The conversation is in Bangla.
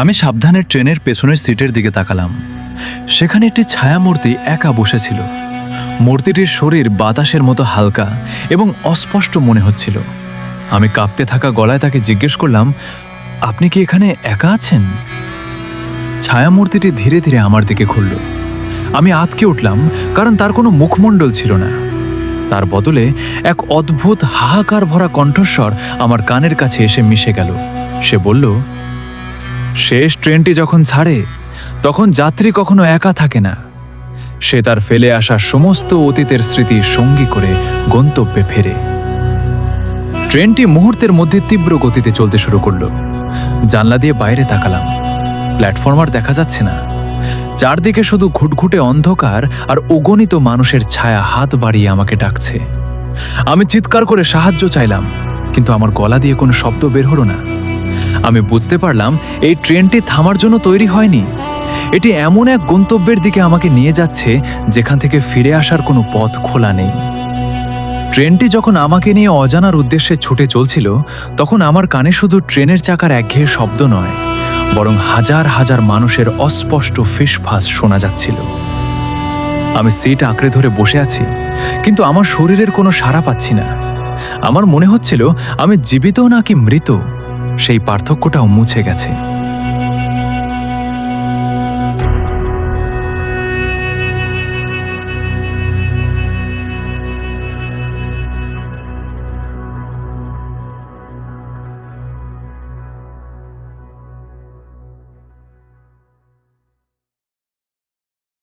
আমি সাবধানে ট্রেনের পেছনের সিটের দিকে তাকালাম। সেখানে একটি ছায়ামূর্তি একা বসেছিল। মূর্তিটির শরীর বাতাসের মতো হালকা এবং অস্পষ্ট মনে হচ্ছিল। আমি কাঁপতে থাকা গলায় তাকে জিজ্ঞেস করলাম, আপনি কি এখানে একা আছেন? ছায়ামূর্তিটি ধীরে ধীরে আমার দিকে ঘুরল। আমি আঁতকে উঠলাম, কারণ তার কোনো মুখমণ্ডল ছিল না। তার বদলে এক অদ্ভুত হাহাকার ভরা কণ্ঠস্বর আমার কানের কাছে এসে মিশে গেল। সে বলল, শেষ ট্রেনটি যখন ছাড়ে তখন যাত্রী কখনো একা থাকে না। সে তার ফেলে আসা সমস্ত অতীতের স্মৃতি সঙ্গী করে গন্তব্যে ফেরে। ট্রেনটি মুহূর্তের মধ্যে তীব্র গতিতে চলতে শুরু করল। জানলা দিয়ে বাইরে তাকালাম। প্ল্যাটফর্ম আর দেখা যাচ্ছে না। চারদিকে শুধু ঘুটঘুটে অন্ধকার আর অগণিত মানুষের ছায়া হাত বাড়িয়ে আমাকে ডাকছে। আমি চিৎকার করে সাহায্য চাইলাম, কিন্তু আমার গলা দিয়ে কোনো শব্দ বের হলো না। আমি বুঝতে পারলাম এই ট্রেনটি থামার জন্য তৈরি হয়নি। এটি এমন এক গন্তব্যের দিকে আমাকে নিয়ে যাচ্ছে যেখান থেকে ফিরে আসার কোনো পথ খোলা নেই। ট্রেনটি যখন আমাকে নিয়ে অজানার উদ্দেশ্যে ছুটে চলছিল, তখন আমার কানে শুধু ট্রেনের চাকার একঘেয়ে শব্দ নয়, বরং হাজার হাজার মানুষের অস্পষ্ট ফিসফাস শোনা যাচ্ছিল। আমি সিট আঁকড়ে ধরে বসে আছি, কিন্তু আমার শরীরের কোনো সাড়া পাচ্ছি না। আমার মনে হচ্ছিল আমি জীবিত নাকি মৃত, সেই পার্থক্যটাও মুছে গেছে।